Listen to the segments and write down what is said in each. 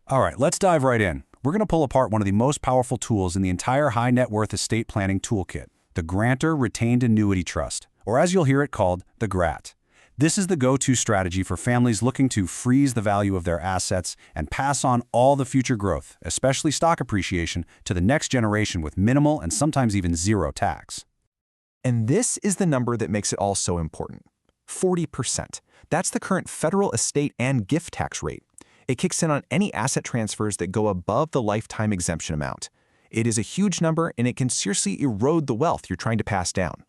All right, let's dive right in. We're going to pull apart one of the most powerful tools in the entire high net worth estate planning toolkit, the Grantor Retained Annuity Trust, or as you'll hear it called, the GRAT. This is the go-to strategy for families looking to freeze the value of their assets and pass on all the future growth, especially stock appreciation, to the next generation with minimal and sometimes even zero tax. And this is the number that makes it all so important. 40%. That's the current federal estate and gift tax rate. It kicks in on any asset transfers that go above the lifetime exemption amount. It is a huge number, and it can seriously erode the wealth you're trying to pass down.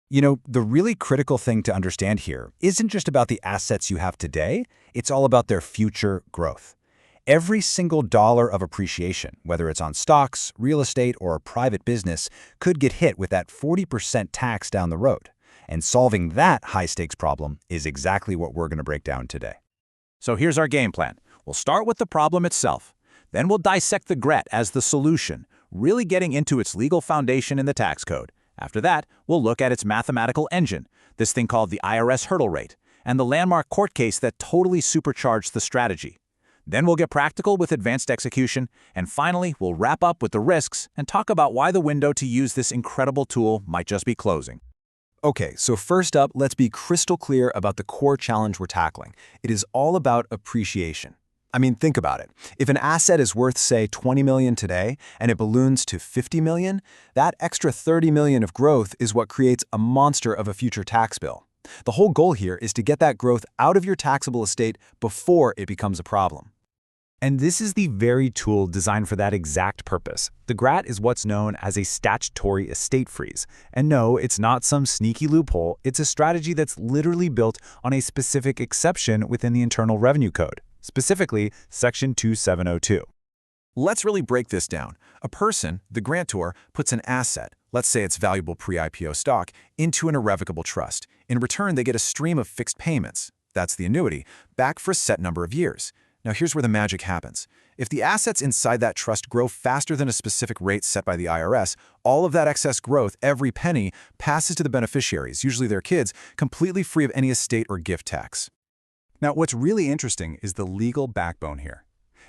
You know, the really critical thing to understand here isn't just about the assets you have today, it's all about their future growth. Every single dollar of appreciation, whether it's on stocks, real estate, or a private business, could get hit with that 40% tax down the road. And solving that high-stakes problem is exactly what we're going to break down today. So here's our game plan. We'll start with the problem itself. Then we'll dissect the GRAT as the solution, really getting into its legal foundation in the tax code. After that, we'll look at its mathematical engine, this thing called the IRS hurdle rate, and the landmark court case that totally supercharged the strategy. Then we'll get practical with advanced execution, and finally, we'll wrap up with the risks and talk about why the window to use this incredible tool might just be closing. Okay, so first up, let's be crystal clear about the core challenge we're tackling. It is all about appreciation. I mean, think about it. If an asset is worth, say, $20 million today, and it balloons to $50 million, that extra $30 million of growth is what creates a monster of a future tax bill. The whole goal here is to get that growth out of your taxable estate before it becomes a problem. And this is the very tool designed for that exact purpose. The GRAT is what's known as a statutory estate freeze. And no, it's not some sneaky loophole. It's a strategy that's literally built on a specific exception within the Internal Revenue Code, specifically Section 2702. Let's really break this down. A person, the grantor, puts an asset, let's say it's valuable pre-IPO stock, into an irrevocable trust. In return, they get a stream of fixed payments, that's the annuity, back for a set number of years. Now here's where the magic happens. If the assets inside that trust grow faster than a specific rate set by the IRS, all of that excess growth, every penny, passes to the beneficiaries, usually their kids, completely free of any estate or gift tax. Now, what's really interesting is the legal backbone here.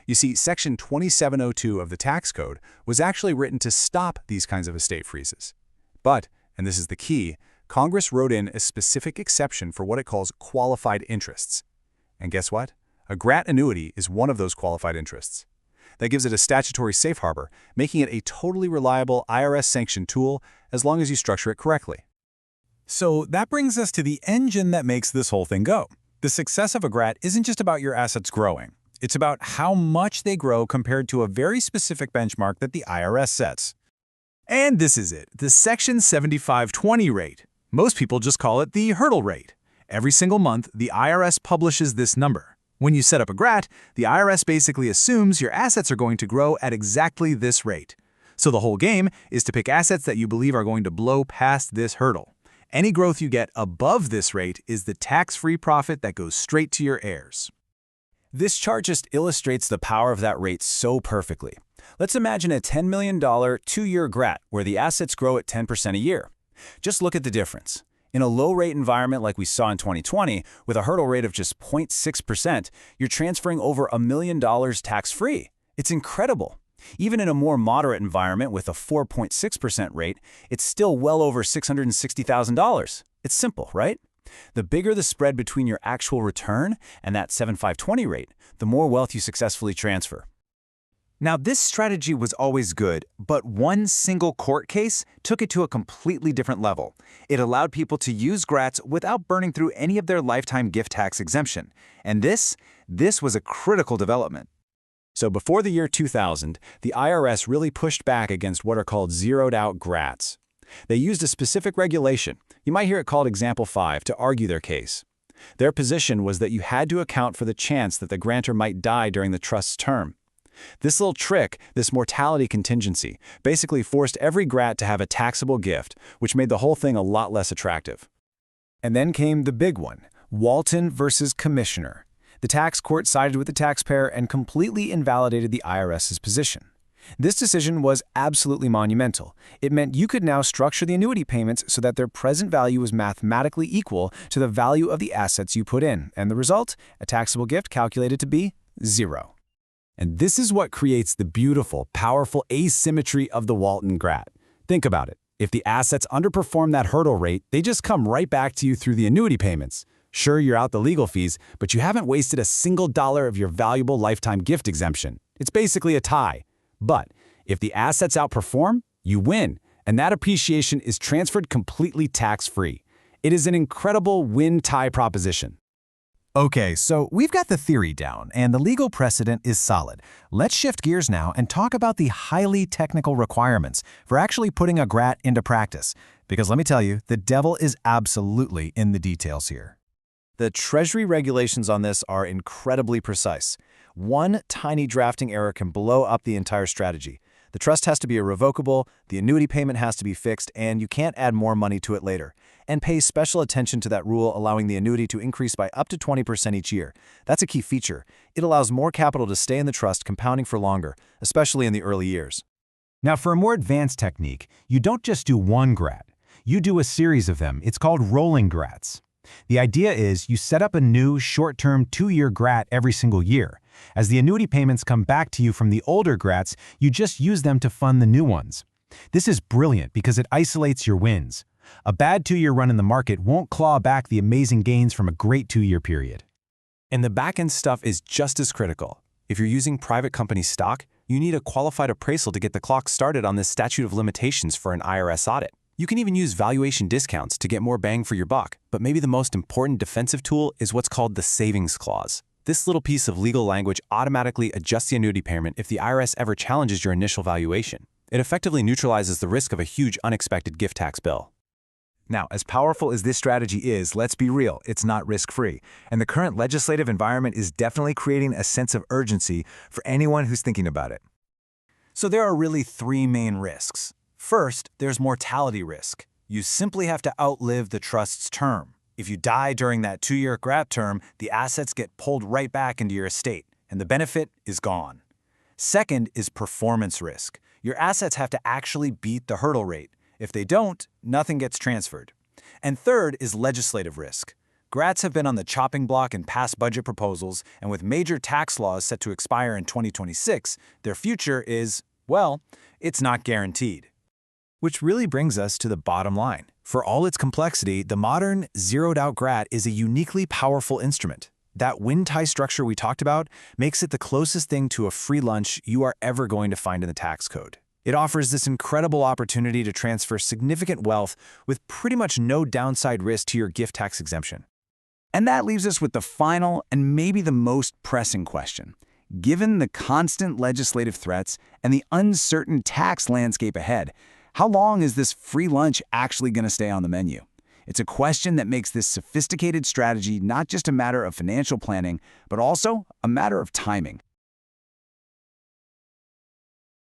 You see, Section 2702 of the tax code was actually written to stop these kinds of estate freezes. But, and this is the key, Congress wrote in a specific exception for what it calls qualified interests. And guess what? A GRAT annuity is one of those qualified interests. That gives it a statutory safe harbor, making it a totally reliable IRS-sanctioned tool as long as you structure it correctly. So that brings us to the engine that makes this whole thing go. The success of a GRAT isn't just about your assets growing. It's about how much they grow compared to a very specific benchmark that the IRS sets. And this is it, the Section 7520 rate. Most people just call it the hurdle rate. Every single month, the IRS publishes this number. When you set up a GRAT, the IRS basically assumes your assets are going to grow at exactly this rate. So the whole game is to pick assets that you believe are going to blow past this hurdle. Any growth you get above this rate is the tax-free profit that goes straight to your heirs. This chart just illustrates the power of that rate so perfectly. Let's imagine a $10 million two-year GRAT where the assets grow at 10% a year. Just look at the difference. In a low-rate environment like we saw in 2020, with a hurdle rate of just 0.6%, you're transferring over $1 million tax-free. It's incredible. Even in a more moderate environment with a 4.6% rate, it's still well over $660,000. It's simple, right? The bigger the spread between your actual return and that 7520 rate, the more wealth you successfully transfer. Now, this strategy was always good, but one single court case took it to a completely different level. It allowed people to use GRATs without burning through any of their lifetime gift tax exemption. And this was a critical development. So before the year 2000, the IRS really pushed back against what are called zeroed-out GRATs. They used a specific regulation, you might hear it called Example 5, to argue their case. Their position was that you had to account for the chance that the grantor might die during the trust's term. This little trick, this mortality contingency, basically forced every GRAT to have a taxable gift, which made the whole thing a lot less attractive. And then came the big one, Walton versus Commissioner. The tax court sided with the taxpayer and completely invalidated the IRS's position. This decision was absolutely monumental. It meant you could now structure the annuity payments so that their present value was mathematically equal to the value of the assets you put in, and the result, a taxable gift calculated to be zero. And this is what creates the beautiful, powerful asymmetry of the Walton GRAT. Think about it. If the assets underperform that hurdle rate, they just come right back to you through the annuity payments. Sure, you're out the legal fees, but you haven't wasted a single dollar of your valuable lifetime gift exemption. It's basically a tie. But if the assets outperform, you win, and that appreciation is transferred completely tax-free. It is an incredible win-tie proposition. Okay, so we've got the theory down, and the legal precedent is solid. Let's shift gears now and talk about the highly technical requirements for actually putting a GRAT into practice. Because let me tell you, the devil is absolutely in the details here. The Treasury regulations on this are incredibly precise. One tiny drafting error can blow up the entire strategy. The trust has to be irrevocable, the annuity payment has to be fixed, and you can't add more money to it later. And pay special attention to that rule allowing the annuity to increase by up to 20% each year. That's a key feature. It allows more capital to stay in the trust, compounding for longer, especially in the early years. Now, for a more advanced technique, you don't just do one GRAT. You do a series of them. It's called rolling GRATs. The idea is you set up a new short-term 2-year GRAT every single year. As the annuity payments come back to you from the older GRATs, you just use them to fund the new ones. This is brilliant because it isolates your wins. A bad 2-year run in the market won't claw back the amazing gains from a great 2-year period. And the back-end stuff is just as critical. If you're using private company stock, you need a qualified appraisal to get the clock started on this statute of limitations for an IRS audit. You can even use valuation discounts to get more bang for your buck, but maybe the most important defensive tool is what's called the savings clause. This little piece of legal language automatically adjusts the annuity payment if the IRS ever challenges your initial valuation. It effectively neutralizes the risk of a huge unexpected gift tax bill. Now, as powerful as this strategy is, let's be real, it's not risk-free. And the current legislative environment is definitely creating a sense of urgency for anyone who's thinking about it. So there are really 3 main risks. First, there's mortality risk. You simply have to outlive the trust's term. If you die during that 2-year GRAT term, the assets get pulled right back into your estate, and the benefit is gone. Second is performance risk. Your assets have to actually beat the hurdle rate. If they don't, nothing gets transferred. And third is legislative risk. GRATs have been on the chopping block in past budget proposals, and with major tax laws set to expire in 2026, their future is, well, it's not guaranteed. Which really brings us to the bottom line. For all its complexity, the modern zeroed-out GRAT is a uniquely powerful instrument. That win-tie structure we talked about makes it the closest thing to a free lunch you are ever going to find in the tax code. It offers this incredible opportunity to transfer significant wealth with pretty much no downside risk to your gift tax exemption. And that leaves us with the final and maybe the most pressing question. Given the constant legislative threats and the uncertain tax landscape ahead, how long is this free lunch actually going to stay on the menu? It's a question that makes this sophisticated strategy not just a matter of financial planning, but also a matter of timing.